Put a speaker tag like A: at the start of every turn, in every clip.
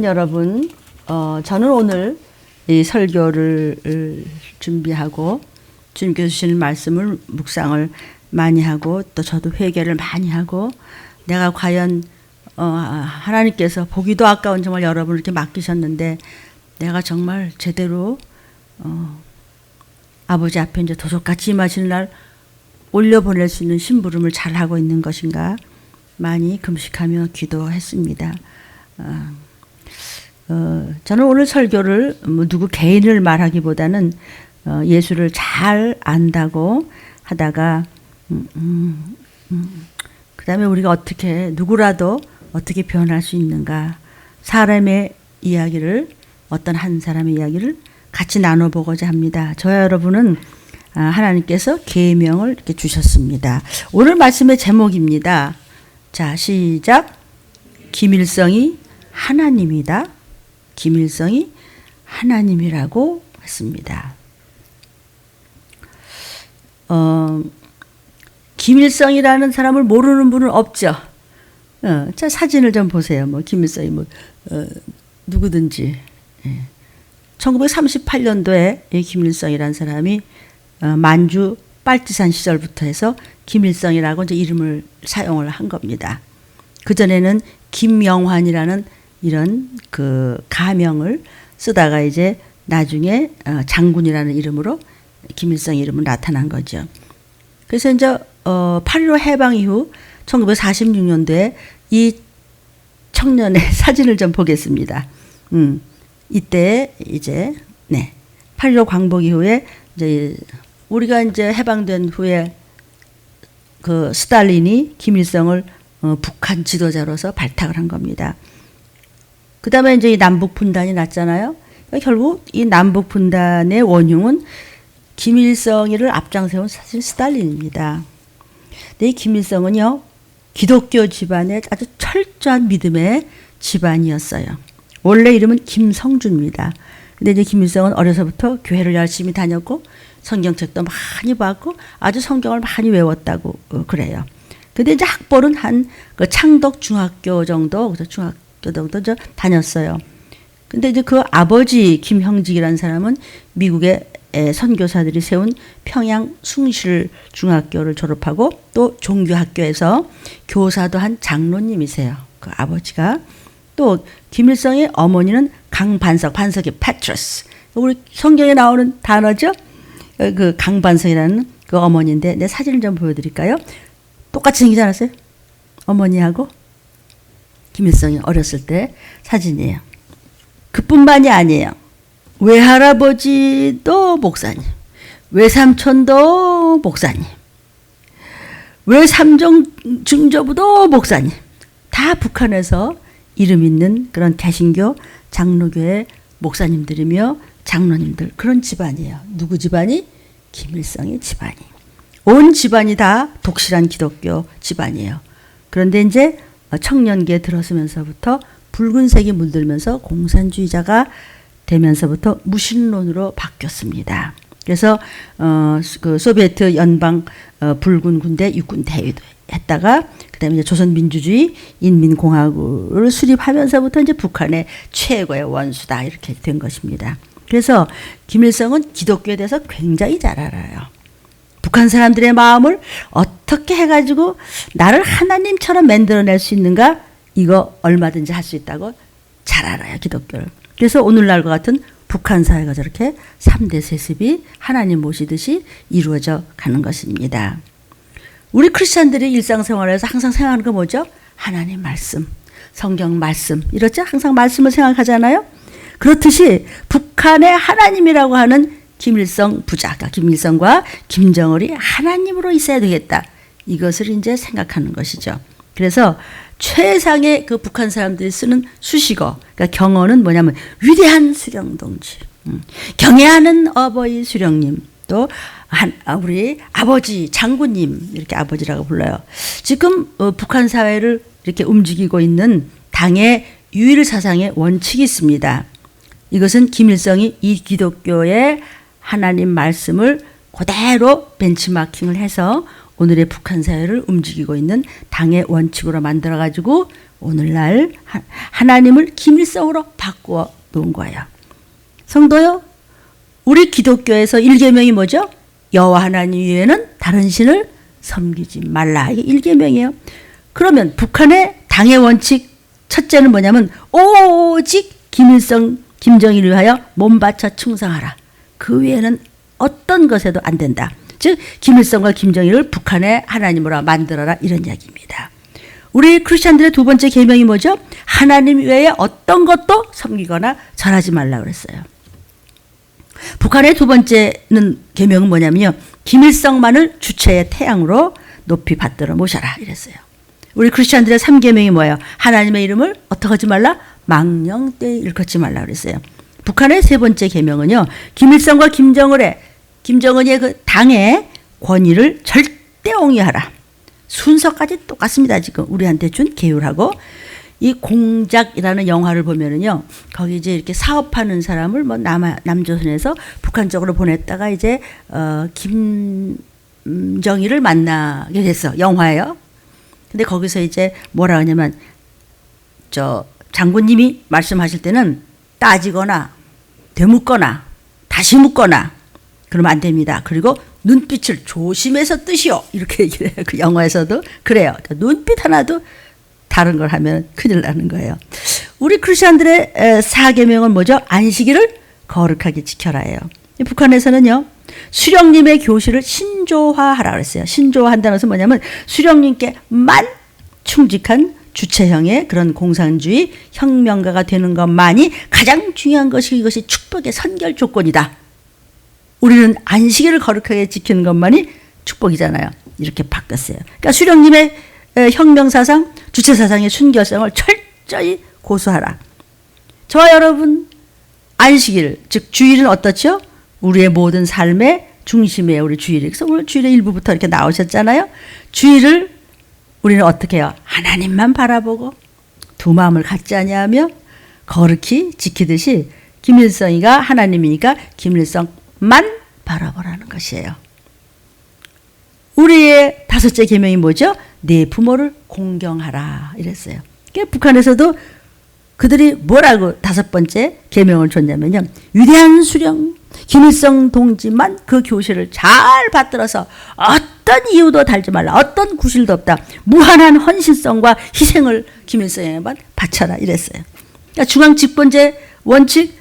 A: 여러분, 저는 오늘 이 설교를 준비하고 주님께서 주시는 말씀을 묵상을 많이 하고 또 저도 회개를 많이 하고 내가 과연 하나님께서 보기도 아까운 정말 여러분을 이렇게 맡기셨는데 내가 정말 제대로 아버지 앞에 이제 도적같이 임하시는 날 올려보낼 수 있는 심부름을 잘하고 있는 것인가 많이 금식하며 기도했습니다. 저는 오늘 설교를 누구 개인을 말하기보다는 예수를 잘 안다고 하다가 그 다음에 우리가 어떻게 누구라도 어떻게 변할 수 있는가, 사람의 이야기를, 어떤 한 사람의 이야기를 같이 나눠보고자 합니다. 저와 여러분은 하나님께서 계명을 이렇게 주셨습니다. 오늘 말씀의 제목입니다. 자, 시작. 김일성이 하나님이다. 김일성이 하나님이라고 했습니다. 김일성이라는 사람을 모르는 분은 없죠. 자, 사진을 좀 보세요. 김일성이 누구든지. 1938년도에 이 김일성이라는 사람이 만주 빨치산 시절부터 해서 김일성이라고 이제 이름을 사용을 한 겁니다. 그전에는 김영환이라는 이런 그 가명을 쓰다가 이제 나중에 장군이라는 이름으로 김일성 이름은 나타난 거죠. 그래서 이제 8.15 해방 이후 1946년도에 이 청년의 사진을 좀 보겠습니다. 이때 이제 8.15 광복 이후에 이제 우리가 이제 해방된 후에 그 스탈린이 김일성을 북한 지도자로서 발탁을 한 겁니다. 그 다음에 이제 이 남북 분단이 났잖아요. 그러니까 결국 이 남북 분단의 원흉은 김일성이를 앞장세운 사실 스탈린입니다. 근데 이 김일성은요, 기독교 집안의 아주 철저한 믿음의 집안이었어요. 원래 이름은 김성주입니다. 근데 이제 김일성은 어려서부터 교회를 열심히 다녔고 성경책도 많이 봤고 아주 성경을 많이 외웠다고 그래요. 근데 이제 학벌은 한 그 창덕 중학교 정도, 중학교 정도 다녔어요. 근데 이제 그 아버지 김형직이라는 사람은 미국의 선교사들이 세운 평양 숭실 중학교를 졸업하고 또 종교학교에서 교사도 한 장로님이세요. 그 아버지가. 또 김일성의 어머니는 강반석, 반석이 페트러스. 우리 성경에 나오는 단어죠. 그 강반석이라는 그 어머니인데 내 사진을 좀 보여드릴까요? 똑같이 생기지 않았어요? 어머니하고 김일성이 어렸을 때 사진이에요. 그뿐만이 아니에요. 외할아버지도 목사님, 외삼촌도 목사님, 외삼중조부도 목사님. 다 북한에서 이름 있는 그런 개신교 장로교회 목사님들이며 장로님들, 그런 집안이에요. 누구 집안이? 김일성의 집안이. 온 집안이 다 독실한 기독교 집안이에요. 그런데 이제 청년기에 들어서면서부터 붉은색이 물들면서 공산주의자가 되면서부터 무신론으로 바뀌었습니다. 그래서 그 소비에트 연방 붉은 군대 육군 대위도 했다가 그다음에 이제 조선민주주의 인민공화국을 수립하면서부터 이제 북한의 최고의 원수다 이렇게 된 것입니다. 그래서 김일성은 기독교에 대해서 굉장히 잘 알아요. 북한 사람들의 마음을 어떻게 해가지고 나를 하나님처럼 만들어낼 수 있는가, 이거 얼마든지 할 수 있다고 잘 알아요, 기독교를. 그래서 오늘날과 같은 북한 사회가 저렇게 3대 세습이 하나님 모시듯이 이루어져 가는 것입니다. 우리 크리스찬들이 일상생활에서 항상 생각하는 거 뭐죠? 하나님 말씀, 성경 말씀, 이렇죠? 항상 말씀을 생각하잖아요. 그렇듯이 북한의 하나님이라고 하는 김일성 부자, 김일성과 김정을이 하나님으로 있어야 되겠다. 이것을 이제 생각하는 것이죠. 그래서 최상의 그 북한 사람들이 쓰는 수식어, 그러니까 경어는 뭐냐면 위대한 수령동지, 경애하는 어버이 수령님, 또 우리 아버지 장군님, 이렇게 아버지라고 불러요. 지금 북한 사회를 이렇게 움직이고 있는 당의 유일 사상의 원칙이 있습니다. 이것은 김일성이 이 기독교의 하나님 말씀을 그대로 벤치마킹을 해서 오늘의 북한 사회를 움직이고 있는 당의 원칙으로 만들어가지고 오늘날 하나님을 김일성으로 바꾸어 놓은 거예요. 성도요, 우리 기독교에서 1계명이 뭐죠? 여호와 하나님 외에는 다른 신을 섬기지 말라. 이게 1계명이에요. 그러면 북한의 당의 원칙 첫째는 뭐냐면 오직 김일성, 김정일을 위하여 몸 바쳐 충성하라. 그 외에는 어떤 것에도 안 된다. 즉 김일성과 김정일을 북한의 하나님으로 만들어라, 이런 이야기입니다. 우리 크리스천들의 두 번째 계명이 뭐죠? 하나님 외에 어떤 것도 섬기거나 절하지 말라 그랬어요. 북한의 두 번째는 계명은 뭐냐면요, 김일성만을 주체의 태양으로 높이 받들어 모셔라 이랬어요. 우리 크리스천들의 3계명이 뭐예요? 하나님의 이름을 어떻게 하지 말라? 망령되이 일컫지 말라 그랬어요. 북한의 세 번째 계명은요, 김일성과 김정은의 그 당의 권위를 절대 옹이하라. 순서까지 똑같습니다. 지금 우리한테 준 계율하고. 이 공작이라는 영화를 보면은요, 거기 이제 이렇게 사업하는 사람을 뭐 남조선에서 북한 쪽으로 보냈다가 이제 김정일을 만나게 됐어. 영화예요. 근데 거기서 이제 뭐라 하냐면, 장군님이 말씀하실 때는 따지거나 되묻거나 다시 묻거나 그러면 안 됩니다. 그리고 눈빛을 조심해서 뜨시오, 이렇게 얘기를 해요. 그 영화에서도 그래요. 눈빛 하나도 다른 걸 하면 큰일 나는 거예요. 우리 크리스천들의 4계명은 뭐죠? 안식일을 거룩하게 지켜라예요. 북한에서는요, 수령님의 교실을 신조화하라 그랬어요. 신조화한다는 것은 뭐냐면 수령님께만 충직한 주체형의 그런 공산주의 혁명가가 되는 것만이 가장 중요한 것이, 이것이 축복의 선결 조건이다. 우리는 안식일을 거룩하게 지키는 것만이 축복이잖아요. 이렇게 바꿨어요. 그러니까 수령님의 혁명사상, 주체사상의 순결성을 철저히 고수하라. 저와 여러분, 안식일, 즉 주일은 어떻죠? 우리의 모든 삶의 중심에 우리 주일이. 그래서 오늘 주일의 일부부터 이렇게 나오셨잖아요. 주일을 우리는 어떻게 해요? 하나님만 바라보고 두 마음을 갖지 아니하며 거룩히 지키듯이 김일성이가 하나님이니까 김일성만 바라보라는 것이에요. 우리의 다섯째 계명이 뭐죠? 내 부모를 공경하라 이랬어요. 그러니까 북한에서도 그들이 뭐라고 다섯 번째 계명을 줬냐면요, 위대한 수령 김일성 동지만 그 교실을 잘 받들어서 어떤 이유도 달지 말라. 어떤 구실도 없다. 무한한 헌신성과 희생을 김일성에게만 바쳐라 이랬어요. 그러니까 중앙 집권제 원칙,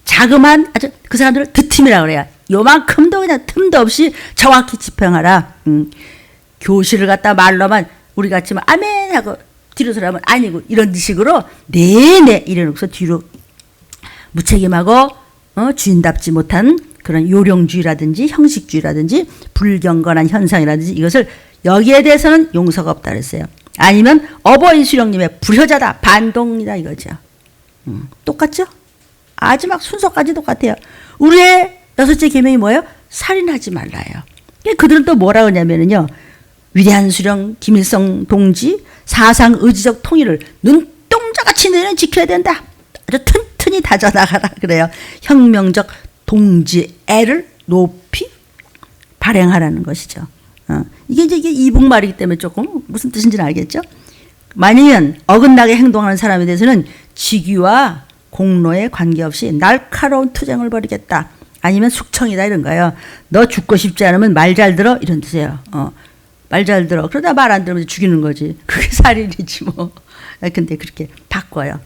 A: 자그마한 아주 그 사람들을 드팀이라고 그래요. 요만큼도 그냥 틈도 없이 정확히 집행하라. 교실을 갖다 말로만 우리 같이 아멘 하고 뒤로 서라면 아니고 이런 식으로 네네 이래놓고서 뒤로 무책임하고 주인답지 못한 그런 요령주의라든지 형식주의라든지 불경건한 현상이라든지 이것을 여기에 대해서는 용서가 없다 그랬어요. 아니면 어버이 수령님의 불효자다, 반동이다 이거죠. 똑같죠? 아주 막 순서까지 똑같아요. 우리의 여섯째 계명이 뭐예요? 살인하지 말라요. 그들은 또 뭐라고 하냐면요, 위대한 수령 김일성 동지 사상 의지적 통일을 눈동자같이 너희는 지켜야 된다. 아주 튼튼히 다져나가라 그래요. 혁명적 동지애를 높이 발행하라는 것이죠. 이게 이제 이북말이기 때문에 조금 무슨 뜻인지는 알겠죠? 만약에 어긋나게 행동하는 사람에 대해서는 직위와 공로에 관계없이 날카로운 투쟁을 벌이겠다. 아니면 숙청이다 이런 거예요. 너 죽고 싶지 않으면 말 잘 들어 이런 뜻이에요. 말 잘 들어. 그러다 말 안 들으면 죽이는 거지. 그게 살인이지 뭐. 근데 그렇게 바꿔요.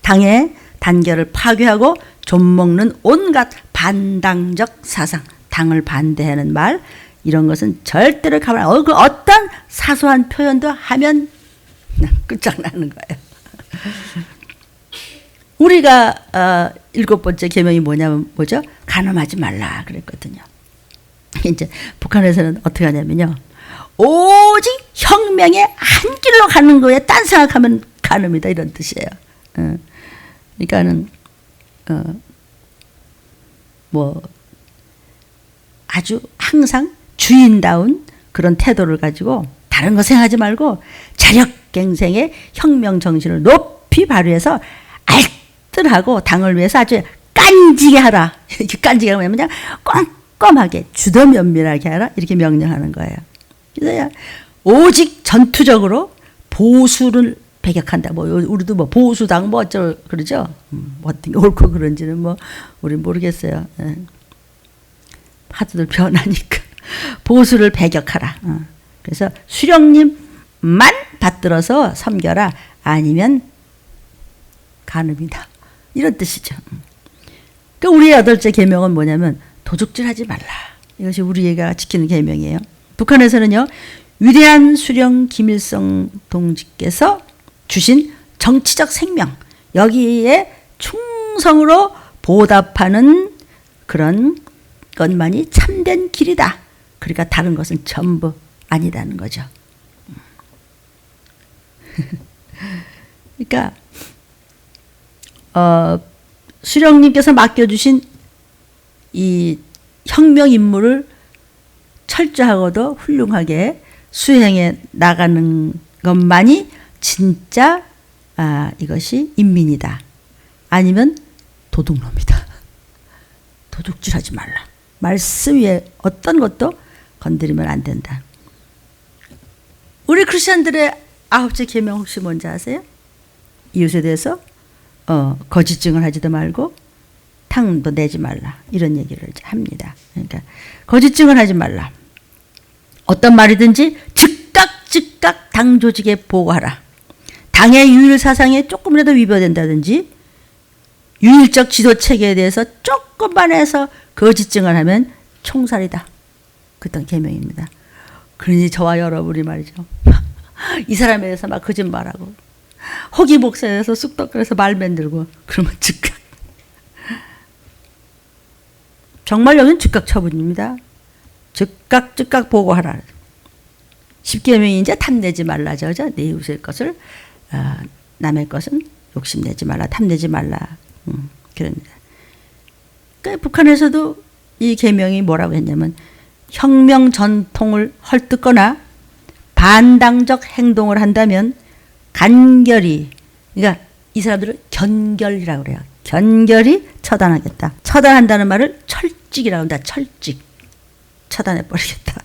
A: 당의 단결을 파괴하고 좀먹는 온갖 반당적 사상, 당을 반대하는 말, 이런 것은 절대로 가만 안 하고 어떤 사소한 표현도 하면 끝장나는 거예요. 우리가 일곱 번째 계명이 뭐죠? 간음하지 말라 그랬거든요. 이제 북한에서는 어떻게 하냐면요, 오직 혁명의 한 길로 가는 거에 딴 생각하면 간음이다 이런 뜻이에요. 그러니까는 뭐 아주 항상 주인다운 그런 태도를 가지고 다른 거 생각하지 말고 자력갱생의 혁명 정신을 높이 발휘해서 알뜰하고 당을 위해서 아주 깐지게 하라. 이렇게 깐지게 하면 그냥 꼼꼼하게 주도면밀하게 하라 이렇게 명령하는 거예요. 그래서 오직 전투적으로 보수를 배격한다. 뭐 우리도 뭐 보수당 뭐 어쩌 그러죠. 뭐 어떤 게 옳고 그런지는 뭐 우리 모르겠어요. 예. 하도들 변하니까 보수를 배격하라. 그래서 수령님만 받들어서 섬겨라. 아니면 간음이다. 이런 뜻이죠. 그러니까 우리의 8째 계명은 뭐냐면 도둑질하지 말라. 이것이 우리가 지키는 계명이에요. 북한에서는요. 위대한 수령 김일성 동지께서 주신 정치적 생명 여기에 충성으로 보답하는 그런 것만이 참된 길이다. 그러니까 다른 것은 전부 아니다는 거죠. 그러니까 수령님께서 맡겨주신 이 혁명 임무를 철저하고도 훌륭하게 수행해 나가는 것만이 진짜 이것이 인민이다. 아니면 도둑놈이다. 도둑질하지 말라. 말씀 위에 어떤 것도 건드리면 안 된다. 우리 크리스천들의 9째 계명 혹시 뭔지 아세요? 이웃에 대해서 거짓 증언하지도 말고 탕도 내지 말라. 이런 얘기를 합니다. 그러니까 거짓 증언하지 말라. 어떤 말이든지 즉각 당 조직에 보고하라. 당의 유일 사상에 조금이라도 위배된다든지 유일적 지도 체계에 대해서 조금만 해서 거짓 증언하면 총살이다. 그런 계명입니다. 그러니 저와 여러분이 말이죠. 이 사람에 대해서 막 거짓말하고 허기 목사에서 쑥덕거려서 말 만들고 그러면 즉각. 정말 여기는 즉각 처분입니다. 즉각 보고하라. 10계명이 이제 탐내지 말라죠. 내 이웃의 것을 남의 것은 욕심내지 말라. 탐내지 말라. 그럽니다. 그러니까 북한에서도 이 계명이 뭐라고 했냐면 혁명 전통을 헐뜯거나 반당적 행동을 한다면 간결히 그러니까 이 사람들은 견결이라고 그래요. 견결히 처단하겠다. 처단한다는 말을 철직이라고 한다. 철직. 처단해버리겠다.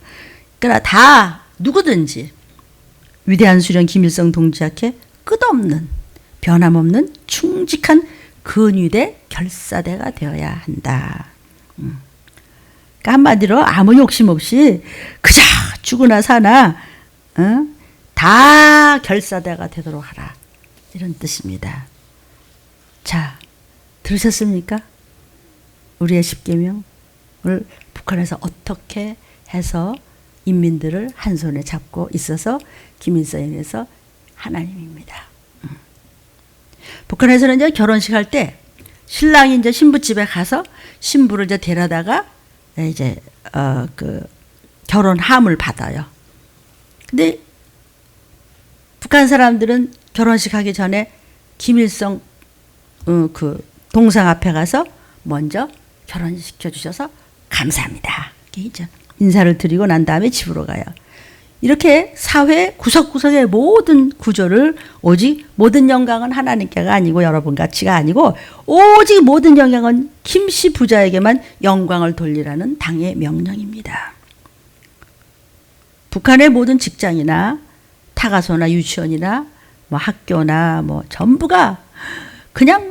A: 그러나 다 누구든지 위대한 수령 김일성 동지에게 끝없는 변함없는 충직한 근위대 결사대가 되어야 한다. 그러니까 한마디로 아무 욕심 없이 그저 죽으나 사나 다 결사대가 되도록 하라. 이런 뜻입니다. 자, 들으셨습니까? 우리의 10계명을 북한에서 어떻게 해서 인민들을 한 손에 잡고 있어서 김일성에 의해서 하나님입니다. 북한에서는 이제 결혼식 할 때 신랑이 이제 신부집에 가서 신부를 이제 데려다가 이제 그 결혼 함을 받아요. 근데 북한 사람들은 결혼식 하기 전에 김일성 그 동상 앞에 가서 먼저 결혼시켜 주셔서 감사합니다. 이렇게 인사를 드리고 난 다음에 집으로 가요. 이렇게 사회 구석구석의 모든 구조를 오직 모든 영광은 하나님께가 아니고 여러분 가치가 아니고 오직 모든 영광은 김씨 부자에게만 영광을 돌리라는 당의 명령입니다. 북한의 모든 직장이나 타가소나 유치원이나 뭐 학교나 뭐 전부가 그냥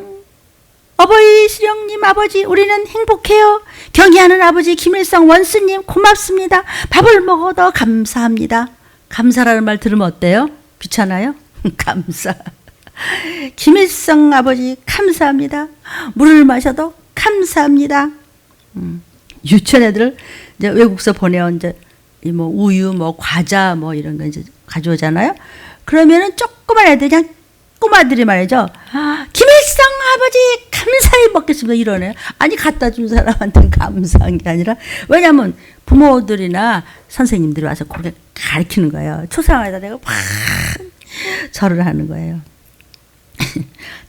A: 어버이 수령님 아버지 우리는 행복해요. 경의하는 아버지 김일성 원스님 고맙습니다. 밥을 먹어도 감사합니다. 감사라는 말 들으면 어때요? 귀찮아요? 감사. 김일성 아버지 감사합니다. 물을 마셔도 감사합니다. 유치원 애들 이제 외국서 보내온 이제 뭐 우유 뭐 과자 뭐 이런 거 이제 가져오잖아요. 그러면은 조그만 애들 그냥 꼬마들이 말이죠. 김일성 아버지 감사히 먹겠습니다. 이러네요. 아니 갖다 준 사람한테는 감사한 게 아니라 왜냐하면 부모들이나 선생님들이 와서 그렇게 가르치는 거예요. 초상화에다 내가 팍 절을 하는 거예요.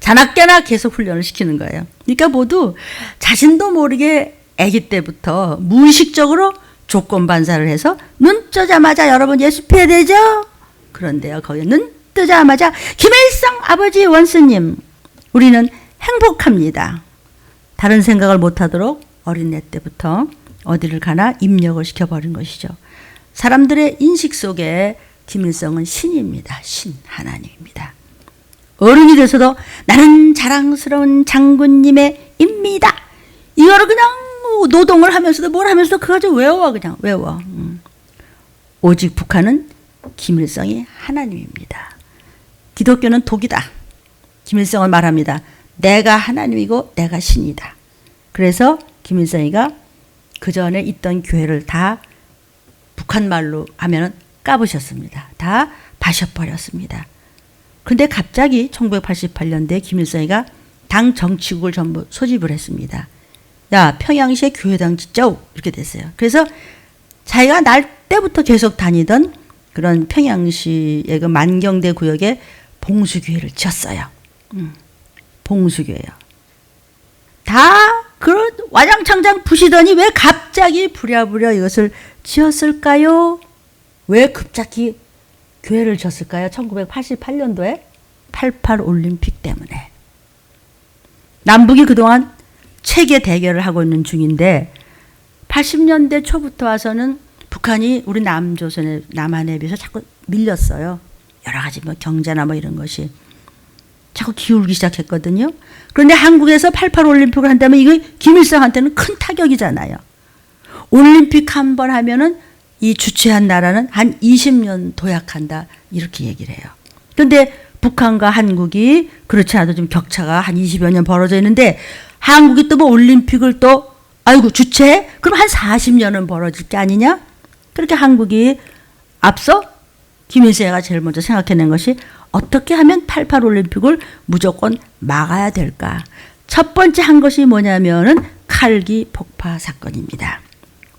A: 자나깨나 계속 훈련을 시키는 거예요. 그러니까 모두 자신도 모르게 아기 때부터 무의식적으로 조건 반사를 해서 눈 뜨자마자 여러분 예습해야 되죠? 그런데요. 거기 눈 뜨자마자 김일성 아버지 원스님 우리는 행복합니다. 다른 생각을 못하도록 어린애 때부터 어디를 가나 입력을 시켜버린 것이죠. 사람들의 인식 속에 김일성은 신입니다. 신, 하나님입니다. 어른이 돼서도 나는 자랑스러운 장군님의 입니다. 이거를 그냥 노동을 하면서도 뭘 하면서도 그거 가지고 외워, 그냥 외워. 오직 북한은 김일성이 하나님입니다. 기독교는 독이다. 김일성은 말합니다. 내가 하나님이고 내가 신이다. 그래서 김일성이가 그 전에 있던 교회를 다 북한 말로 하면은 까부셨습니다. 다 파셔버렸습니다. 그런데 갑자기 1988년도에 김일성이가 당 정치국을 전부 소집을 했습니다. 야, 평양시에 교회당 짓자오. 이렇게 됐어요. 그래서 자기가 날 때부터 계속 다니던 그런 평양시의 그 만경대 구역에 봉수교회를 지었어요. 봉수교회요. 다 그런 와장창장 부시더니 왜 갑자기 부랴부랴 이것을 지었을까요? 왜 급작히 교회를 지었을까요? 1988년도에 88 올림픽 때문에. 남북이 그동안 체계 대결을 하고 있는 중인데 80년대 초부터 와서는 북한이 우리 남조선의 남한에 비해서 자꾸 밀렸어요. 여러 가지 뭐 경제나 뭐 이런 것이 자꾸 기울기 시작했거든요. 그런데 한국에서 88 올림픽을 한다면 이거 김일성한테는 큰 타격이잖아요. 올림픽 한 번 하면은 이 주최한 나라는 한 20년 도약한다 이렇게 얘기를 해요. 그런데 북한과 한국이 그렇지 않아도 좀 격차가 한 20여 년 벌어져 있는데 한국이 또 뭐 올림픽을 또 아이고 주최해? 그럼 한 40년은 벌어질 게 아니냐? 그렇게 한국이 앞서 김일성이가 제일 먼저 생각해낸 것이 어떻게 하면 88 올림픽을 무조건 막아야 될까? 첫 번째 한 것이 뭐냐면은 칼기 폭파 사건입니다.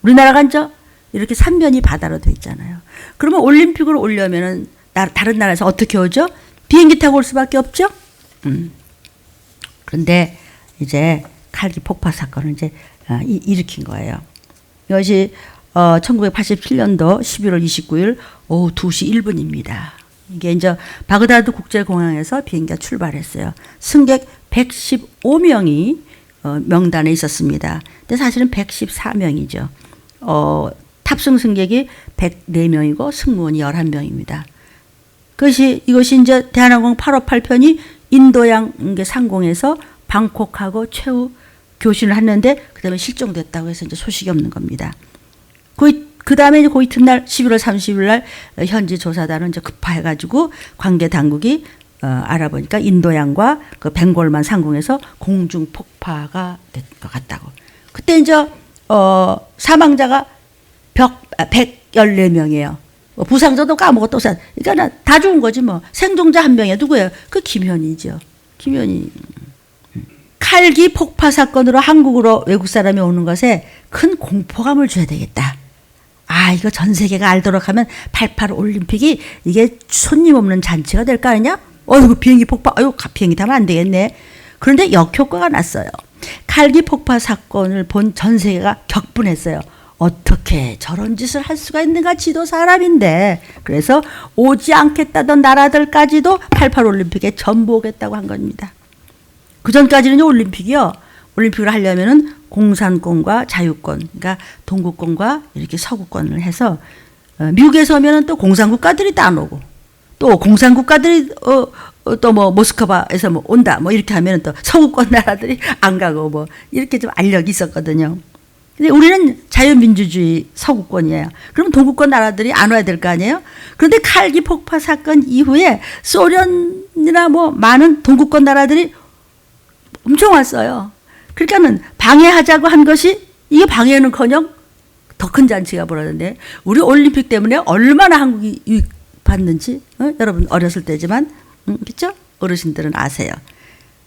A: 우리나라가 이제 이렇게 삼면이 바다로 돼 있잖아요. 그러면 올림픽을 오려면은 다른 나라에서 어떻게 오죠? 비행기 타고 올 수밖에 없죠? 그런데 이제 칼기 폭파 사건을 이제 일으킨 거예요. 이것이 1987년도 11월 29일 오후 2시 1분입니다. 이게 이제 바그다드 국제공항에서 비행기가 출발했어요. 승객 115명이 명단에 있었습니다. 근데 사실은 114명이죠. 탑승 승객이 104명이고 승무원이 11명입니다. 이것이 이제 대한항공 858편이 인도양 상공에서 방콕하고 최후 교신을 했는데 그다음에 실종됐다고 해서 이제 소식이 없는 겁니다. 그 다음에 그 이튿날 11월 30일 날 현지 조사단은 이제 급파해가지고 관계 당국이 알아보니까 인도양과 그 벵골만 상공에서 공중 폭파가 된 것 같다고. 그때 이제 사망자가 114명이에요. 부상자도 까먹었다. 그러니까 다 죽은 거지 뭐. 생존자 한 명이야. 누구예요? 그 김현이죠. 김현이. 칼기 폭파 사건으로 한국으로 외국 사람이 오는 것에 큰 공포감을 줘야 되겠다. 이거 전 세계가 알도록 하면 88 올림픽이 이게 손님 없는 잔치가 될 거 아니냐? 이거 비행기 폭파, 비행기 타면 안 되겠네. 그런데 역효과가 났어요. 칼기 폭파 사건을 본 전 세계가 격분했어요. 어떻게 저런 짓을 할 수가 있는가? 지도 사람인데. 그래서 오지 않겠다던 나라들까지도 88 올림픽에 전부 오겠다고 한 겁니다. 그 전까지는 올림픽을 하려면은 공산권과 자유권, 그러니까 동구권과 이렇게 서구권을 해서 미국에서 오면은 또 공산국가들이 다 안 오고 또 공산국가들이 또 뭐 모스크바에서 뭐 온다 뭐 이렇게 하면은 또 서구권 나라들이 안 가고 뭐 이렇게 좀 알력이 있었거든요. 근데 우리는 자유민주주의 서구권이에요. 그럼 동구권 나라들이 안 와야 될 거 아니에요? 그런데 칼기 폭파 사건 이후에 소련이나 뭐 많은 동구권 나라들이 엄청 왔어요. 그러니까는 방해하자고 한 것이 이게 방해는커녕 더 큰 잔치가 벌어졌는데 우리 올림픽 때문에 얼마나 한국이 유익 받는지 여러분 어렸을 때지만 그렇죠? 어르신들은 아세요.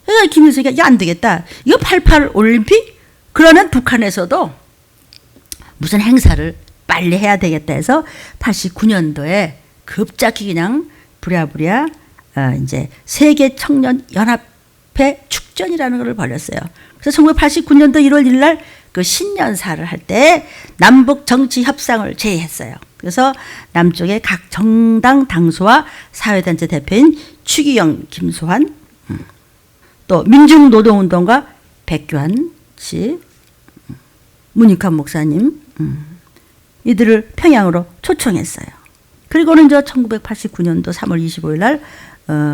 A: 그러니까 김일성이가 이게 안 되겠다. 이거 88 올림픽? 그러면 북한에서도 무슨 행사를 빨리 해야 되겠다 해서 89년도에 급작히 그냥 부랴부랴 이제 세계 청년 연합회 축전이라는 것을 벌였어요. 그래서 1989년도 1월 1일 날 그 신년사를 할 때 남북 정치 협상을 제의했어요. 그래서 남쪽의 각 정당 당수와 사회단체 대표인 추기경, 김소환, 또 민중노동운동가 백규환 씨, 문익환 목사님, 이들을 평양으로 초청했어요. 그리고는 1989년도 3월 25일 날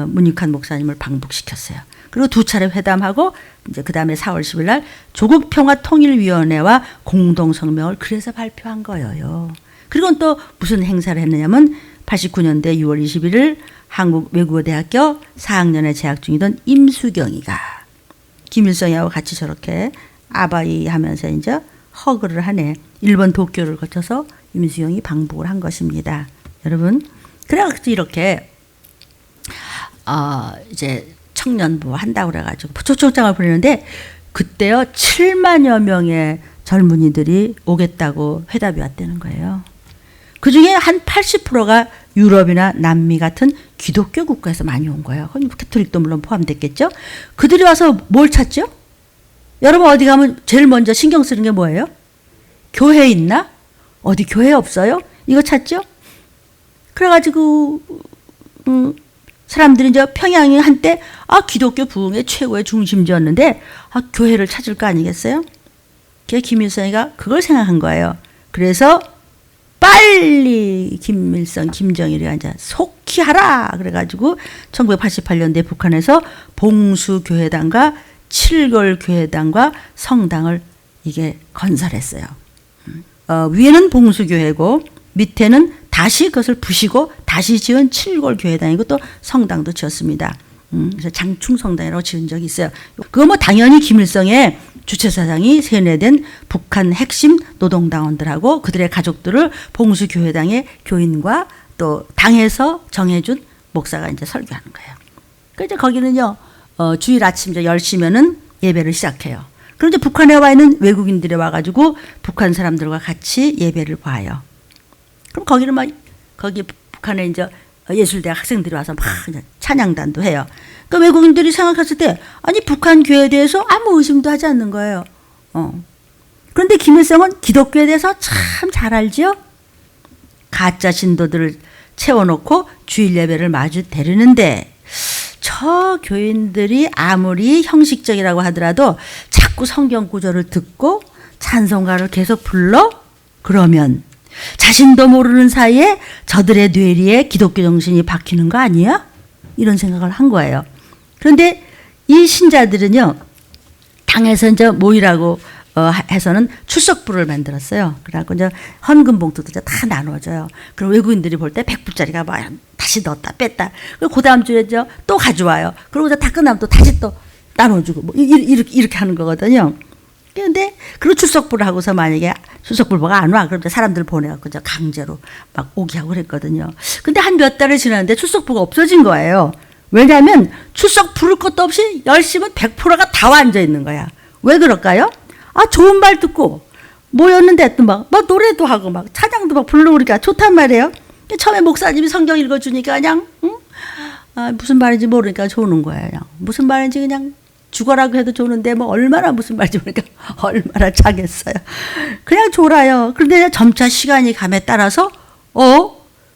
A: 문익환 목사님을 방북시켰어요. 그리고 두 차례 회담하고 이제 그 다음에 4월 10일 날 조국평화통일위원회와 공동성명을 그래서 발표한 거예요. 그리고 또 무슨 행사를 했느냐면 89년대 6월 21일 한국외국어대학교 4학년에 재학 중이던 임수경이가 김일성이하고 같이 저렇게 아바이 하면서 이제 허그를 하네. 일본 도쿄를 거쳐서 임수경이 방북을 한 것입니다. 여러분, 그래가지고 이렇게 이제 청년부 한다고 그래가지고 초청장을 보내는데 그때요 7만여 명의 젊은이들이 오겠다고 회답이 왔다는 거예요. 그 중에 한 80%가 유럽이나 남미 같은 기독교 국가에서 많이 온 거예요. 캐톨릭도 물론 포함됐겠죠. 그들이 와서 뭘 찾죠? 여러분 어디 가면 제일 먼저 신경 쓰는 게 뭐예요? 교회 있나? 어디 교회 없어요? 이거 찾죠? 그래가지고 사람들이 이제 평양이 한때 기독교 부흥의 최고의 중심지였는데 교회를 찾을 거 아니겠어요? 김일성이가 그걸 생각한 거예요. 그래서 빨리 김일성, 김정일이 이제 속히 하라 그래가지고 1988년대 북한에서 봉수교회당과 칠골교회당과 성당을 이게 건설했어요. 위에는 봉수교회고 밑에는 다시 그것을 부시고 다시 지은 칠골교회당이고 또 성당도 지었습니다. 그래서 장충성당이라고 지은 적이 있어요. 그거 뭐 당연히 김일성의 주체사상이 세뇌된 북한 핵심 노동당원들하고 그들의 가족들을 봉수교회당의 교인과 또 당에서 정해준 목사가 이제 설교하는 거예요. 그래서 거기는요, 주일 아침 10시면은 예배를 시작해요. 그럼 이제 북한에 와 있는 외국인들이 와가지고 북한 사람들과 같이 예배를 봐요. 그럼 거기는 거기 북한에 이제 예술대학 학생들이 와서 막 찬양단도 해요. 그러니까 외국인들이 생각했을 때 아니 북한 교회에 대해서 아무 의심도 하지 않는 거예요. 그런데 김일성은 기독교에 대해서 참 잘 알죠. 가짜 신도들을 채워놓고 주일 예배를 마주 데리는데 저 교인들이 아무리 형식적이라고 하더라도 자꾸 성경 구절을 듣고 찬송가를 계속 불러? 그러면 자신도 모르는 사이에 저들의 뇌리에 기독교 정신이 박히는 거 아니야? 이런 생각을 한 거예요. 그런데 이 신자들은요, 당에서 이제 모이라고 해서는 출석부를 만들었어요. 그래갖고 이제 헌금 봉투도 다 나눠줘요. 그럼 외국인들이 볼 때 100불짜리가 막 다시 넣었다 뺐다. 그리고 그 다음 주에 또 가져와요. 그리고 다 끝나면 또 다시 또 나눠주고 뭐 이렇게 하는 거거든요. 그런데 그리고 출석부를 하고서 만약에 출석부가 안 와, 그럼 사람들 보내갖고 강제로 막 오게 하고 그랬거든요. 근데 한 몇 달을 지났는데 출석부가 없어진 거예요. 왜냐하면 출석 부를 것도 없이 열심은 100%가 다 앉아 있는 거야. 왜 그럴까요? 좋은 말 듣고 모였는데 또 막 노래도 하고 막 찬양도 막 부르고 그러니까 좋단 말이에요. 처음에 목사님이 성경 읽어주니까 그냥 무슨 말인지 모르니까 좋은 거예요. 그냥 무슨 말인지 그냥 죽어라고 해도 좋은데 뭐 얼마나 무슨 말인지 모르니까 얼마나 차겠어요. 그냥 졸아요. 그런데 점차 시간이 감에 따라서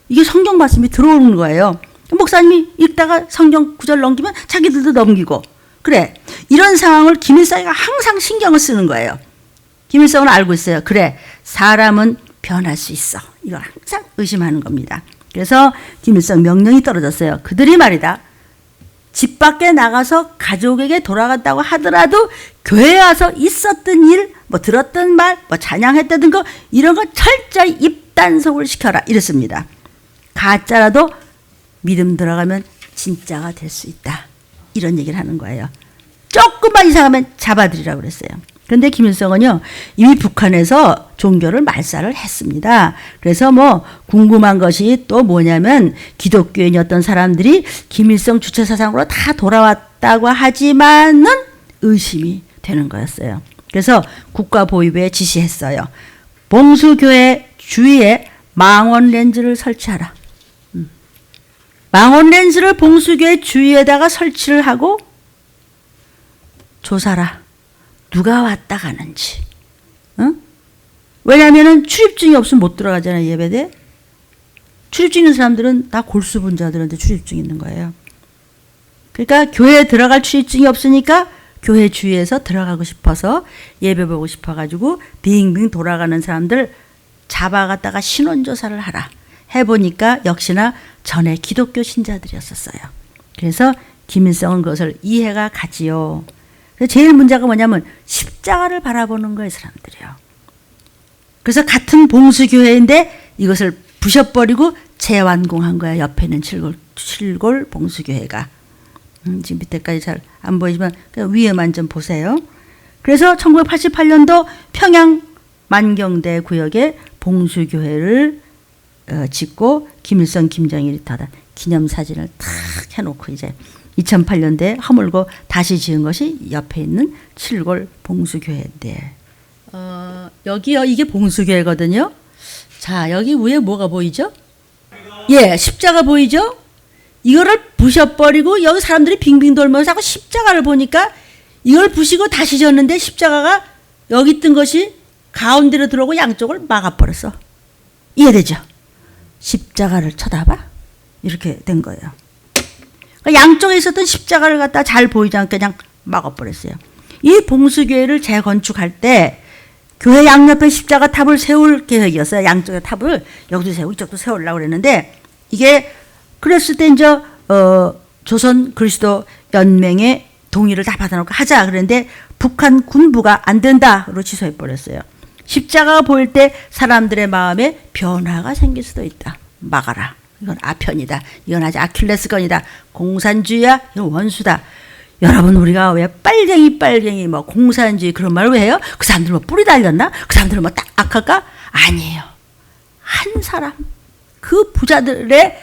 A: 이게 성경 말씀이 들어오는 거예요. 목사님이 읽다가 성경 구절 넘기면 자기들도 넘기고 그래. 이런 상황을 김일성이가 항상 신경을 쓰는 거예요. 김일성은 알고 있어요. 그래, 사람은 변할 수 있어. 이걸 항상 의심하는 겁니다. 그래서 김일성 명령이 떨어졌어요. 그들이 말이다. 집 밖에 나가서 가족에게 돌아갔다고 하더라도 교회에 와서 있었던 일, 뭐 들었던 말, 뭐 찬양했다든 거 이런 거 철저히 입단속을 시켜라 이랬습니다. 가짜라도 믿음 들어가면 진짜가 될 수 있다. 이런 얘기를 하는 거예요. 조금만 이상하면 잡아들이라고 그랬어요. 그런데 김일성은요, 이미 북한에서 종교를 말살을 했습니다. 그래서 뭐 궁금한 것이 또 뭐냐면 기독교인이었던 사람들이 김일성 주체 사상으로 다 돌아왔다고 하지만은 의심이 되는 거였어요. 그래서 국가보위부에 지시했어요. 봉수교회 주위에 망원 렌즈를 설치하라. 망원 렌즈를 봉수교회 주위에다가 설치를 하고 조사라. 누가 왔다 가는지. 왜냐하면 출입증이 없으면 못 들어가잖아요. 예배대. 출입증 있는 사람들은 다 골수분자들한테 출입증 있는 거예요. 그러니까 교회에 들어갈 출입증이 없으니까 교회 주위에서 들어가고 싶어서 예배 보고 싶어가지고 빙빙 돌아가는 사람들 잡아갔다가 신원조사를 하라. 해보니까 역시나 전에 기독교 신자들이었었어요. 그래서 김일성은 그것을 이해가 가지요. 제일 문제가 뭐냐면 십자가를 바라보는 거예요, 사람들이요. 그래서 같은 봉수교회인데 이것을 부셔버리고 재완공한 거야. 옆에 있는 칠골 봉수교회가. 지금 밑에까지 잘 안 보이지만 위에만 좀 보세요. 그래서 1988년도 평양 만경대 구역에 봉수교회를 짓고 김일성, 김정일이 다 기념사진을 탁 해놓고 이제 2008년도에 허물고 다시 지은 것이 옆에 있는 칠골 봉수교회인데 여기요, 이게 봉수교회거든요. 자, 여기 위에 뭐가 보이죠? 예, 십자가 보이죠? 이거를 부셔버리고 여기 사람들이 빙빙 돌면서 자꾸 십자가를 보니까 이걸 부시고 다시 졌는데 십자가가 여기 있던 것이 가운데로 들어오고 양쪽을 막아버렸어. 이해되죠? 십자가를 쳐다봐? 이렇게 된 거예요. 그러니까 양쪽에 있었던 십자가를 갖다 잘 보이지 않게 그냥 막아버렸어요. 이 봉수교회를 재건축할 때 교회 양옆에 십자가 탑을 세울 계획이었어요. 양쪽에 탑을 여기도 세우고 이쪽도 세우려고 그랬는데 이게 그랬을 때 이제 조선 그리스도 연맹의 동의를 다 받아놓고 하자 그랬는데 북한 군부가 안 된다로 취소해 버렸어요. 십자가가 보일 때 사람들의 마음에 변화가 생길 수도 있다. 막아라. 이건 아편이다. 이건 아주 아킬레스건이다. 공산주의야. 이건 원수다. 여러분, 우리가 왜 빨갱이 뭐 공산주의 그런 말 왜 해요? 그 사람들 뭐 뿌리 달렸나? 그 사람들은 뭐 딱 악할까? 아니에요. 한 사람, 그 부자들의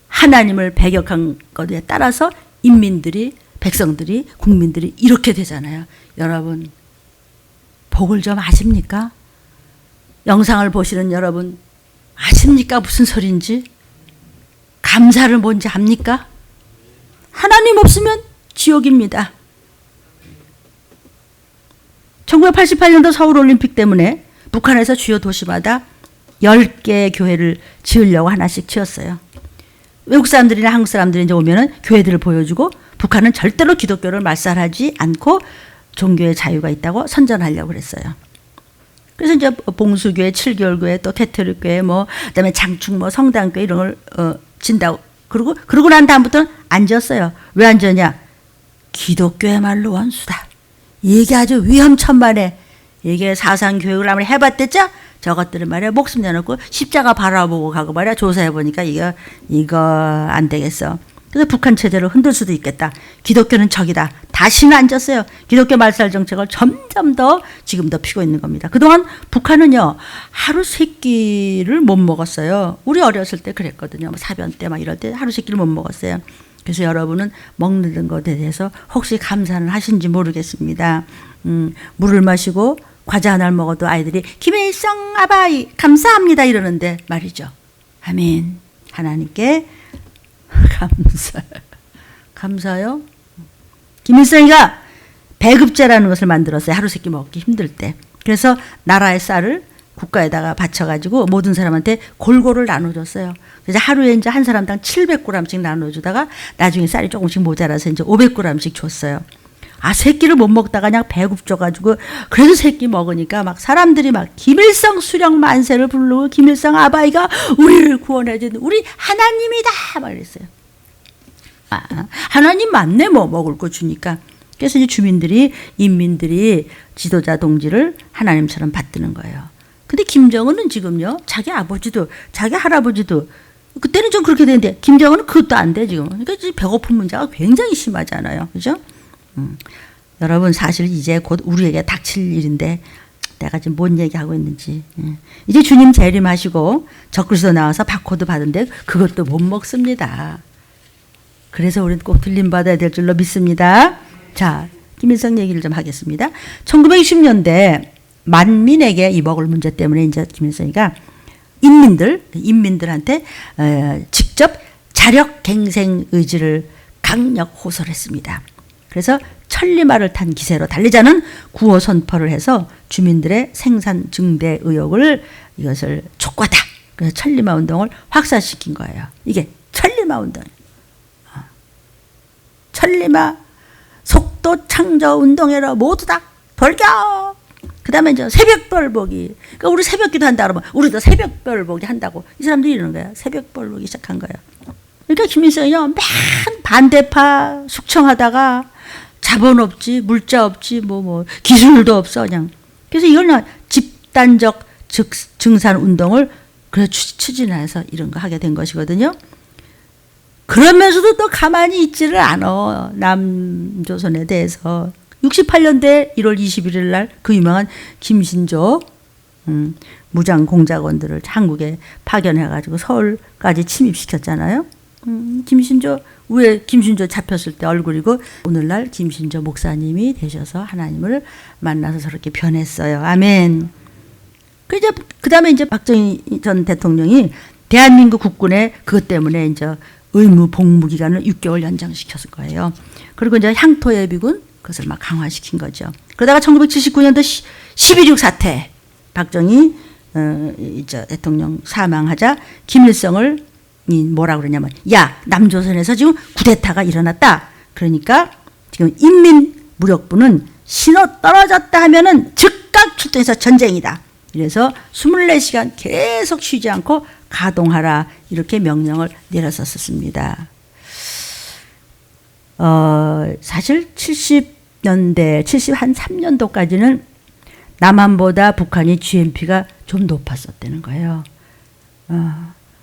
A: 하나님을 배격한 것에 따라서 인민들이, 백성들이, 국민들이 이렇게 되잖아요. 여러분, 복을 좀 아십니까? 영상을 보시는 여러분 아십니까? 무슨 소리인지? 감사를 뭔지 압니까? 하나님 없으면 지옥입니다. 1988년도 서울올림픽 때문에 북한에서 주요 도시마다 10개의 교회를 지으려고 하나씩 지었어요. 외국 사람들이나 한국 사람들이 이제 오면은 교회들을 보여주고 북한은 절대로 기독교를 말살하지 않고 종교의 자유가 있다고 선전하려고 그랬어요. 그래서 이제 봉수교회, 칠개월교회, 또 캐톨릭교회, 뭐 그다음에 장충, 뭐 성당교회 이런 걸 진다고 그러고 난 다음부터는 안 지었어요. 왜 안 지었냐? 기독교야말로 원수다. 이게 아주 위험천만해. 이게 사상교육을 아무리 해봤댔죠? 저것들은 말이야 목숨 내놓고 십자가 바라보고 가고 말이야 조사해보니까 이거 안 되겠어. 그래서 북한 체제를 흔들 수도 있겠다. 기독교는 적이다. 다시는 안 졌어요. 기독교 말살 정책을 점점 더 지금 더 피고 있는 겁니다. 그동안 북한은요 하루 세 끼를 못 먹었어요. 우리 어렸을 때 그랬거든요. 뭐 사변 때 막 이럴 때 하루 세 끼를 못 먹었어요. 그래서 여러분은 먹는 것에 대해서 혹시 감사는 하신지 모르겠습니다. 물을 마시고 과자 하나를 먹어도 아이들이 김일성 아바이 감사합니다 이러는데 말이죠. 아멘. 하나님께 감사요. 김일성이가 배급제라는 것을 만들었어요. 하루 세 끼 먹기 힘들 때. 그래서 나라의 쌀을 국가에다가 바쳐가지고 모든 사람한테 골고루 나눠줬어요. 그래서 하루에 이제 한 사람당 700g씩 나눠주다가 나중에 쌀이 조금씩 모자라서 이제 500g씩 줬어요. 아, 세 끼를 못 먹다가 그냥 배고프져가지고 그래도 세 끼 먹으니까 막 사람들이 막 김일성 수령 만세를 부르고 김일성 아바이가 우리를 구원해준 우리 하나님이다 막 이랬어요. 아, 하나님 맞네 뭐 먹을 거 주니까. 그래서 이제 주민들이 인민들이 지도자 동지를 하나님처럼 받드는 거예요. 근데 김정은은 지금요 자기 아버지도 자기 할아버지도 그때는 좀 그렇게 되는데 김정은은 그것도 안 돼 지금. 그러니까 배고픈 문제가 굉장히 심하잖아요. 그죠? 여러분 사실 이제 곧 우리에게 닥칠 일인데 내가 지금 뭔 얘기하고 있는지. 이제 주님 재림하시고 적그리스도 나와서 바코드 받은데 그것도 못 먹습니다. 그래서 우리는 꼭 들림받아야 될 줄로 믿습니다. 자, 김일성 얘기를 좀 하겠습니다. 1960년대 만민에게 이 먹을 문제 때문에 이제 김일성이가 인민들한테 직접 자력 갱생 의지를 강력 호소했습니다. 그래서 천리마를 탄 기세로 달리자는 구호 선포를 해서 주민들의 생산 증대 의욕을 이것을 촉구하다. 그래서 천리마 운동을 확산시킨 거예요. 이게 천리마 운동. 천리마 속도 창조 운동회로 모두 다 돌격. 그다음에 이제 새벽별 보기. 그러니까 우리 새벽기도 한다 그러면 우리도 새벽별 보기 한다고 이 사람들이 이러는 거야. 새벽별 보기 시작한 거야. 그러니까 김일성이요 맨 반대파 숙청하다가 자본 없지, 물자 없지, 뭐 기술도 없어 그냥. 그래서 이걸 집단적 증산 운동을 그래 추진해서 이런 거 하게 된 것이거든요. 그러면서도 또 가만히 있지를 않아. 남조선에 대해서. 68년대 1월 21일 날 그 유명한 김신조 무장 공작원들을 한국에 파견해가지고 서울까지 침입시켰잖아요. 김신조 왜 김신조 잡혔을 때 얼굴이고 오늘날 김신조 목사님이 되셔서 하나님을 만나서 저렇게 변했어요. 아멘. 그 다음에 이제 박정희 전 대통령이 대한민국 국군에 그것 때문에 이제 의무 복무 기간을 6개월 연장시켰을 거예요. 그리고 이제 향토 예비군 그것을 막 강화시킨 거죠. 그러다가 1979년도 12.6 사태 박정희 이제 대통령 사망하자 김일성을 뭐라 그러냐면 야 남조선에서 지금 쿠데타가 일어났다. 그러니까 지금 인민무력부는 신호 떨어졌다 하면은 즉각 출동해서 전쟁이다. 이래서 24시간 계속 쉬지 않고 가동하라 이렇게 명령을 내렸었습니다. 사실 70년대, 73년도까지는 남한보다 북한이 GNP가 좀 높았었다는 거예요.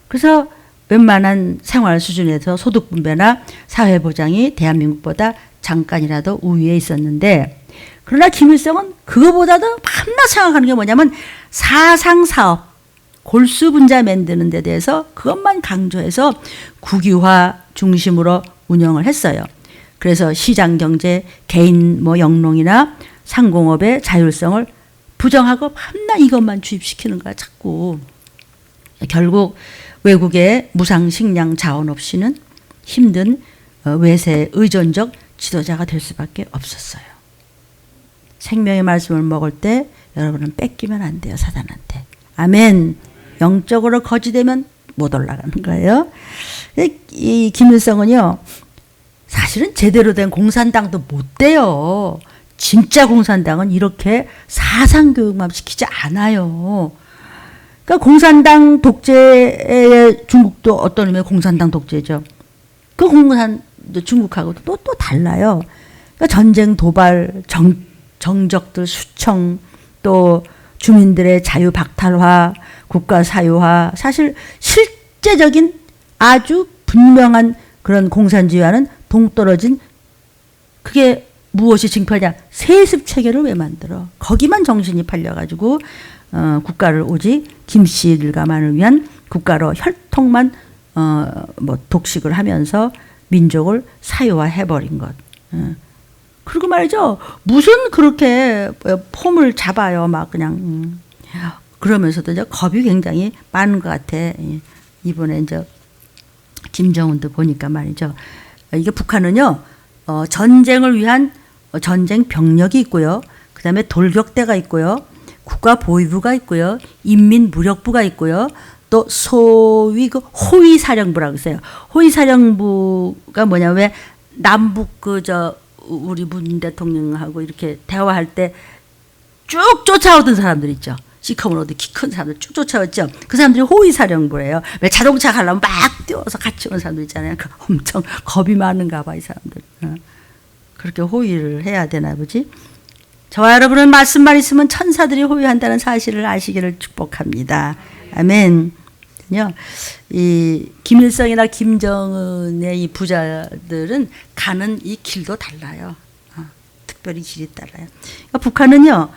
A: 그래서 웬만한 생활 수준에서 소득 분배나 사회 보장이 대한민국보다 잠깐이라도 우위에 있었는데 그러나 김일성은 그거보다도 한낱 생각하는 게 뭐냐면 사상사업, 골수분자 만드는 데 대해서 그것만 강조해서 국유화 중심으로 운영을 했어요. 그래서 시장경제, 개인 영농이나 상공업의 자율성을 부정하고 한낱 이것만 주입시키는 거야 자꾸. 결국 외국의 무상 식량 자원 없이는 힘든 외세 의존적 지도자가 될 수밖에 없었어요. 생명의 말씀을 먹을 때 여러분은 뺏기면 안 돼요. 사단한테. 아멘. 영적으로 거지되면 못 올라가는 거예요. 이 김일성은요. 사실은 제대로 된 공산당도 못 돼요. 진짜 공산당은 이렇게 사상교육만 시키지 않아요. 그러니까 공산당 독재의 중국도 어떤 의미의 공산당 독재죠. 그 중국하고도 또 달라요. 그러니까 전쟁 도발, 정적들 수청, 또 주민들의 자유 박탈화, 국가 사유화, 사실 실제적인 아주 분명한 그런 공산주의와는 동떨어진 그게 무엇이 징표냐? 세습 체계를 왜 만들어? 거기만 정신이 팔려가지고 국가를 오직 김씨들과만을 위한 국가로 혈통만 독식을 하면서 민족을 사유화해버린 것. 그리고 말이죠. 무슨 그렇게 폼을 잡아요. 막 그냥 그러면서도 이제 겁이 굉장히 많은 것 같아. 이번에 이제 김정은도 보니까 말이죠. 이게 북한은요. 전쟁을 위한 전쟁 병력이 있고요. 그 다음에 돌격대가 있고요. 국가보위부가 있고요. 인민무력부가 있고요. 또 소위 그 호위사령부라고 있어요. 호위사령부가 뭐냐 왜 남북 우리 문 대통령하고 이렇게 대화할 때 쭉 쫓아오던 사람들 있죠. 시커먼 키 큰 사람들 쭉 쫓아왔죠. 그 사람들이 호위사령부예요. 왜 자동차 가려면 막 뛰어서 같이 오는 사람들 있잖아요. 그 엄청 겁이 많은가 봐 이 사람들. 그렇게 호위를 해야 되나 보지. 저와 여러분은 말씀만 있으면 천사들이 호위한다는 사실을 아시기를 축복합니다. 아멘. 이 김일성이나 김정은의 이 부자들은 가는 이 길도 달라요. 특별히 길이 달라요. 그러니까 북한은요,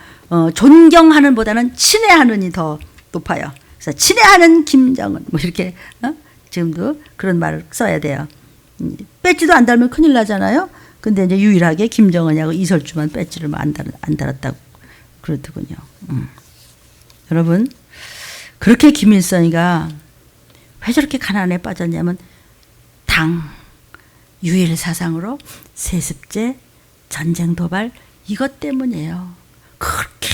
A: 존경하는 보다는 친애하는이 더 높아요. 그래서 친애하는 김정은 뭐 이렇게 지금도 그런 말을 써야 돼요. 배지도 안 달면 큰일 나잖아요. 근데 이제 유일하게 김정은하고 이설주만 배지를 안 달았다고 그러더군요. 여러분 그렇게 김일성이가 왜 저렇게 가난에 빠졌냐면 당, 유일 사상으로 세습제, 전쟁 도발 이것 때문이에요. 그렇게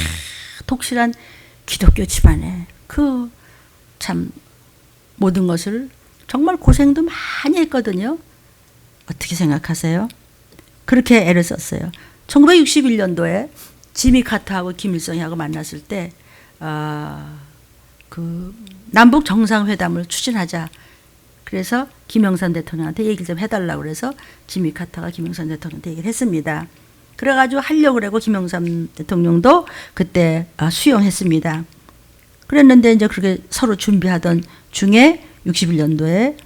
A: 독실한 기독교 집안에 그 참 모든 것을 정말 고생도 많이 했거든요. 어떻게 생각하세요? 그렇게 애를 썼어요. 1961년도에 지미 카터하고 김일성이하고 만났을 때 그 남북 정상회담을 추진하자. 그래서 김영삼 대통령한테 얘기를 좀 해달라고 그래서 지미 카터가 김영삼 대통령한테 얘기를 했습니다. 그래가지고 하려고 그러고 김영삼 대통령도 그때 수용했습니다. 그랬는데 이제 그렇게 서로 준비하던 중에 61년도에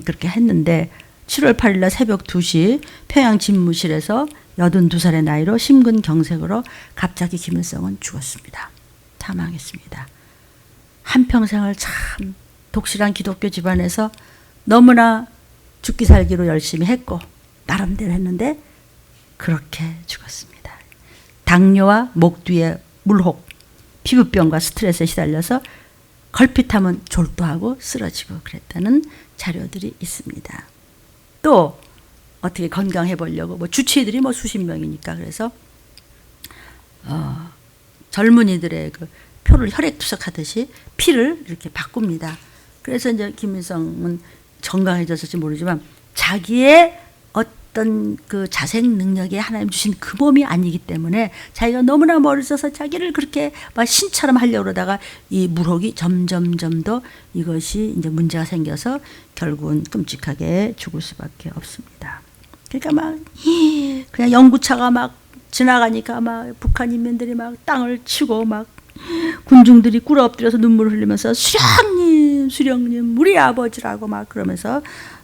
A: 그렇게 했는데 7월 8일 날 새벽 2시 평양 집무실에서 82살의 나이로 심근경색으로 갑자기 김일성은 죽었습니다. 사망했습니다. 한평생을 참 독실한 기독교 집안에서 너무나 죽기 살기로 열심히 했고 나름대로 했는데 그렇게 죽었습니다. 당뇨와 목 뒤에 물혹, 피부병과 스트레스에 시달려서 걸핏하면 졸도하고 쓰러지고 그랬다는 자료들이 있습니다. 또 어떻게 건강해 보려고 뭐 주치의들이 뭐 수십 명이니까 그래서 젊은이들의 그 표를 혈액투석하듯이 피를 이렇게 바꿉니다. 그래서 이제 김일성은 건강해졌을지 모르지만 자기의 어떤 그 자생 능력에 하나님 주신 그 몸이 아니기 때문에 자기가 너무나 멀어져서 자기를 그렇게 막 신처럼 하려고 그러다가 이 물혹이 점점점 더 이것이 이제 문제가 생겨서 결국은 끔찍하게 죽을 수밖에 없습니다. 그러니까 막 그냥 연구차가 막 지나가니까 막 북한 인민들이 막 땅을 치고 막 군중들이 꿇어 엎드려서 눈물을 흘리면서 수령님, 수령님, 우리 아버지라고 막 그러면서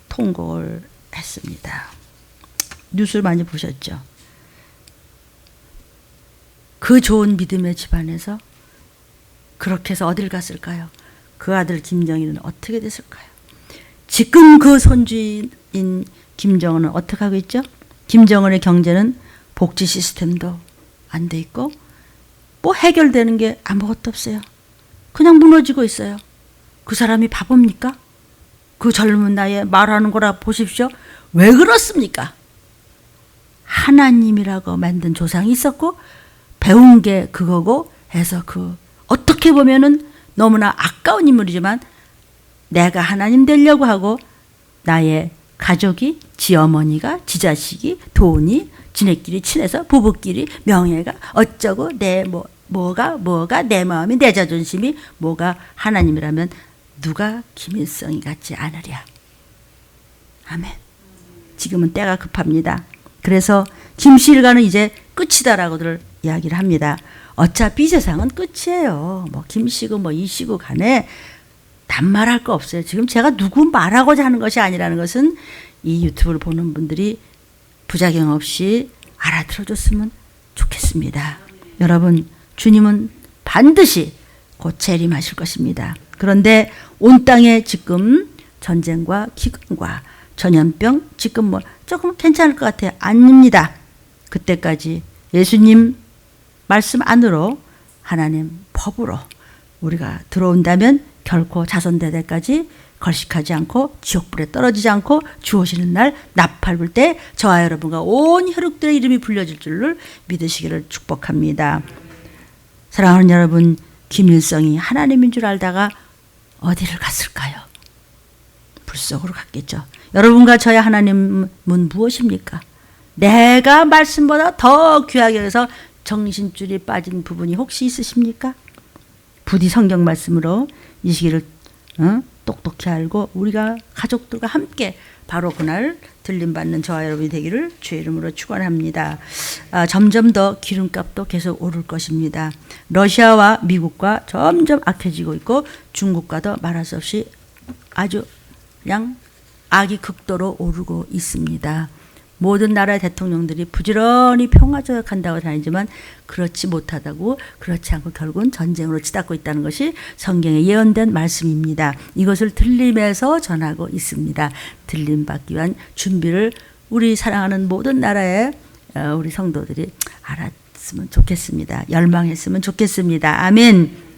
A: 통곡을 했습니다. 뉴스를 많이 보셨죠? 그 좋은 믿음의 집안에서 그렇게 해서 어딜 갔을까요? 그 아들 김정일은 어떻게 됐을까요? 지금 그 손주인 김정은은 어떻게 하고 있죠? 김정은의 경제는 복지 시스템도 안 돼 있고 뭐 해결되는 게 아무것도 없어요. 그냥 무너지고 있어요. 그 사람이 바보입니까? 그 젊은 나이에 말하는 거라 보십시오. 왜 그렇습니까? 하나님이라고 만든 조상이 있었고 배운 게 그거고 해서 그 어떻게 보면은 너무나 아까운 인물이지만 내가 하나님 되려고 하고 나의 가족이 지 어머니가 지 자식이 돈이 지네끼리 친해서 부부끼리 명예가 어쩌고 내 뭐가 내 마음이 내 자존심이 뭐가 하나님이라면 누가 김일성이 같지 않으랴. 아멘. 지금은 때가 급합니다. 그래서 김씨일가는 이제 끝이다라고들 이야기를 합니다. 어차피 이 세상은 끝이에요. 뭐 김씨고 뭐 이씨고 간에 단말할 거 없어요. 지금 제가 누구 말하고자 하는 것이 아니라는 것은 이 유튜브를 보는 분들이 부작용 없이 알아들어줬으면 좋겠습니다. 여러분, 주님은 반드시 곧 재림하실 것입니다. 그런데 온 땅에 지금 전쟁과 기근과 전염병 지금 뭐 조금 괜찮을 것 같아요. 아닙니다. 그때까지 예수님 말씀 안으로 하나님 법으로 우리가 들어온다면 결코 자손대대까지 걸식하지 않고 지옥불에 떨어지지 않고 주오시는 날 나팔 불 때 저와 여러분과 온 혈육들의 이름이 불려질 줄을 믿으시기를 축복합니다. 사랑하는 여러분, 김일성이 하나님인 줄 알다가 어디를 갔을까요? 불속으로 갔겠죠. 여러분과 저의 하나님은 무엇입니까? 내가 말씀보다 더 귀하게 여기서 정신줄이 빠진 부분이 혹시 있으십니까? 부디 성경 말씀으로 이 시기를 똑똑히 알고 우리가 가족들과 함께 바로 그날 들림받는 저와 여러분이 되기를 주의 이름으로 축원합니다. 점점 더 기름값도 계속 오를 것입니다. 러시아와 미국과 점점 악해지고 있고 중국과도 말할 수 없이 아주 그냥 악이 극도로 오르고 있습니다. 모든 나라의 대통령들이 부지런히 평화조약한다고 다니지만 그렇지 못하다고 그렇지 않고 결국은 전쟁으로 치닫고 있다는 것이 성경에 예언된 말씀입니다. 이것을 들림에서 전하고 있습니다. 들림받기 위한 준비를 우리 사랑하는 모든 나라의 우리 성도들이 알았으면 좋겠습니다. 열망했으면 좋겠습니다. 아멘.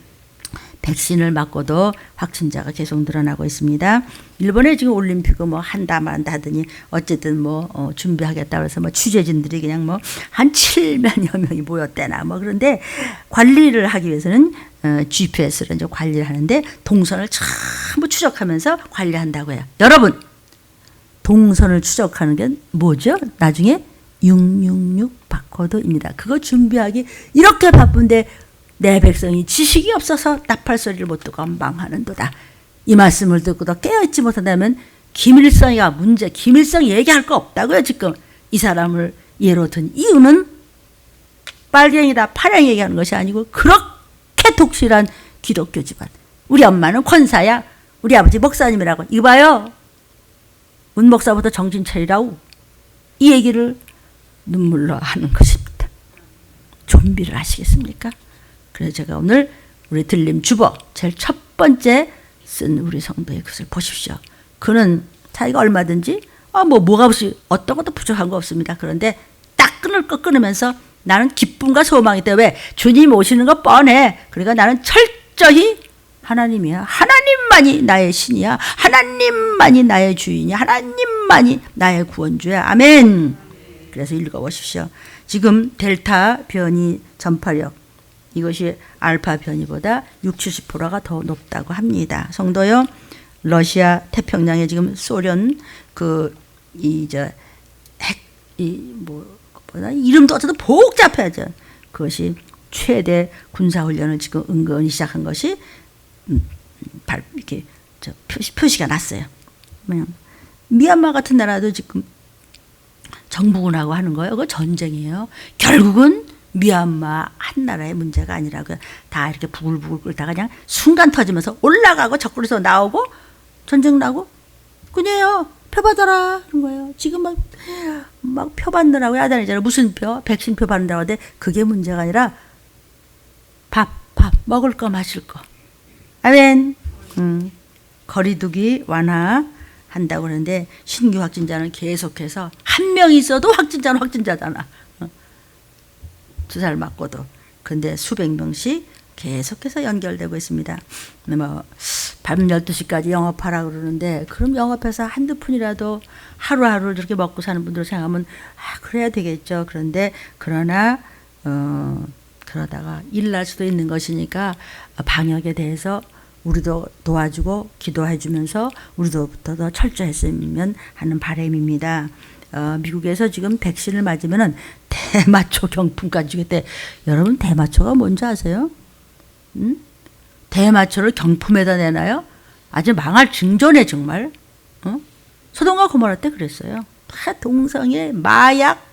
A: 백신을 맞고도 확진자가 계속 늘어나고 있습니다. 일본에 지금 올림픽을 뭐 한다 만다 하더니 어쨌든 뭐 준비하겠다 그래서 뭐 취재진들이 그냥 뭐 한 7만여 명이 모였대나 뭐 그런데 관리를 하기 위해서는 GPS로 이제 관리를 하는데 동선을 전부 추적하면서 관리한다고 해요. 여러분, 동선을 추적하는 게 뭐죠? 나중에 666 바코드입니다. 그거 준비하기 이렇게 바쁜데 내 백성이 지식이 없어서 나팔 소리를 못 듣고 망하는도다. 이 말씀을 듣고도 깨어있지 못한다면 김일성이가 문제, 김일성 얘기할 거 없다고요. 지금 이 사람을 예로 든 이유는 빨갱이다 파랑 얘기하는 것이 아니고 그렇게 독실한 기독교 집안. 우리 엄마는 권사야. 우리 아버지 목사님이라고. 이거 봐요. 문 목사부터 정신 차리라고. 이 얘기를 눈물로 하는 것입니다. 준비를 하시겠습니까? 그래서 제가 오늘 우리 들림 주보 제일 첫 번째 쓴 우리 성도의 것을 보십시오. 그는 자기가 얼마든지 뭐가 없이 어떤 것도 부족한 거 없습니다. 그런데 딱 끊을 거 끊으면서 나는 기쁨과 소망이 있다. 왜? 주님 오시는 거 뻔해. 그러니까 나는 철저히 하나님이야. 하나님만이 나의 신이야. 하나님만이 나의 주인이야. 하나님만이 나의 구원주야. 아멘. 그래서 읽어보십시오. 지금 델타 변이 전파력 이것이 알파 변이보다 60~70%가 더 높다고 합니다. 성도요, 러시아 태평양에 지금 소련 이름도 어쨌든 복잡해져. 그것이 최대 군사훈련을 지금 은근히 시작한 것이 이렇게 표시가 났어요. 미얀마 같은 나라도 지금 정부군하고 하는 거예요. 그거 전쟁이에요. 결국은 미얀마 한 나라의 문제가 아니라고요. 다 이렇게 부글부글 끓다가 그냥 순간 터지면서 올라가고 적군에서 나오고 전쟁 나고 그래요. 표 받아라 그런 거예요. 지금 막 표 받느라고 야단이잖아요. 무슨 표? 백신 표 받는다고 하는데 그게 문제가 아니라 밥 먹을 거 마실 거. 아멘. 거리두기 완화한다고 그러는데 신규 확진자는 계속해서 한 명 있어도 확진자는 확진자잖아. 주사를 맞고도. 근데 수백 명씩 계속해서 연결되고 있습니다. 밤 12시까지 영업하라고 그러는데 그럼 영업해서 한두 푼이라도 하루하루를 저렇게 먹고 사는 분들 생각하면 그래야 되겠죠. 그러나 그러다가 일날 수도 있는 것이니까 방역에 대해서 우리도 도와주고 기도해 주면서 우리도부터 더 철저했으면 하는 바람입니다. 미국에서 지금 백신을 맞으면은 대마초 경품까지 주겠대. 여러분 대마초가 뭔지 아세요? 대마초를 경품에다 내나요? 아주 망할 증조네 정말. 소돔과 고모라 때 그랬어요. 다 동성애, 마약,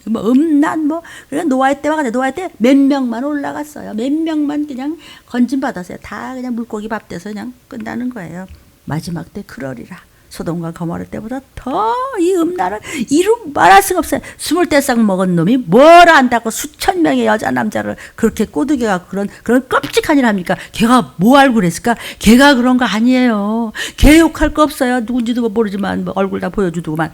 A: 음란, 그냥 노아의 때와 같아. 노아의 때 몇 명만 올라갔어요. 몇 명만 그냥 건진 받았어요. 다 그냥 물고기 밥 돼서 그냥 끝나는 거예요. 마지막 때 그러리라. 소돔과 고모라 때보다 더 이 음란을 이루 말할 수가 없어요. 20대상 먹은 놈이 뭘 안다고 수천 명의 여자 남자를 그렇게 꼬드겨갖고 그런 끔찍한 일 합니까? 걔가 뭐 알고 그랬을까? 걔가 그런 거 아니에요. 걔 욕할 거 없어요. 누군지도 모르지만 얼굴 다 보여주더구만.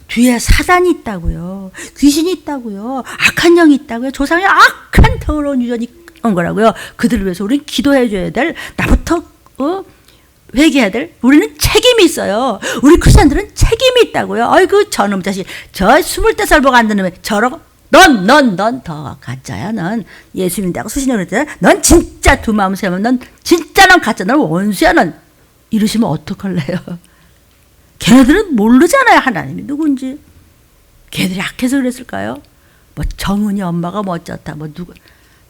A: 뒤에 사단이 있다고요. 귀신이 있다고요. 악한 영이 있다고요. 조상의 악한 더러운 유전이 온 거라고요. 그들을 위해서 우리는 기도해 줘야 될, 나부터 회개해야 될, 우리는 책임이 있어요. 우리 크리스천들은 책임이 있다고요. 아이고 저놈 자식, 저 20살 보고 안 되는 저러고 넌 더 가짜야. 넌 예수 믿는다고 수신을 했잖아. 넌 진짜 두 마음 세우면 넌 진짜 넌 가짜, 넌 원수야. 넌 이러시면 어떡할래요? 걔네들은 모르잖아요. 하나님이 누군지. 걔들이 악해서 그랬을까요? 정은이 엄마가 어쩌다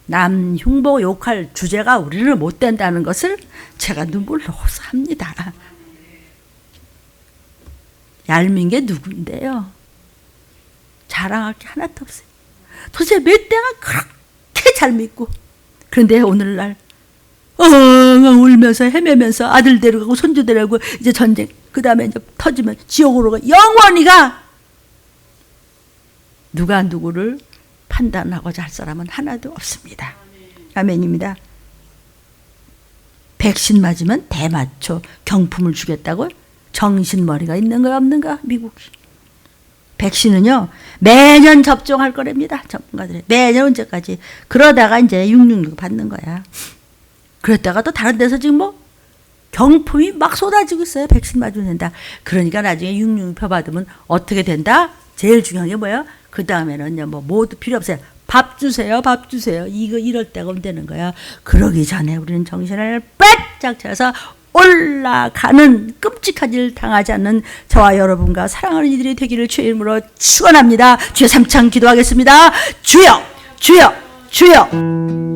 A: 남 흉보 욕할 주제가 우리는 못 된다는 것을 제가 눈물로 호소합니다. 얄민 게 누군데요? 자랑할 게 하나도 없어요. 도대체 몇 대가 그렇게 잘 믿고, 그런데 오늘날 울면서 헤매면서 아들 데려가고 손주 데려가고 이제 전쟁 그 다음에 이제 터지면 지옥으로 가. 영원히 가. 누가 누구를 판단하고자 할 사람은 하나도 없습니다. 아멘입니다. 백신 맞으면 대마초 경품을 주겠다고? 정신머리가 있는가 없는가 미국이. 백신은요 매년 접종할 거랍니다. 전문가들이 매년 언제까지. 그러다가 이제 666 받는 거야. 그랬다가 또 다른 데서 지금 경품이 막 쏟아지고 있어요. 백신 맞으면 된다. 그러니까 나중에 666표 받으면 어떻게 된다? 제일 중요한 게 뭐예요? 그 다음에는요 모두 필요 없어요. 밥 주세요. 밥 주세요. 이럴 때가 오면 되는 거야. 그러기 전에 우리는 정신을 바짝 차려서 올라가는 끔찍한 일 당하지 않는 저와 여러분과 사랑하는 이들이 되기를 주의 이름으로 축원합니다. 주여 삼창 기도하겠습니다. 주여 주여 주여.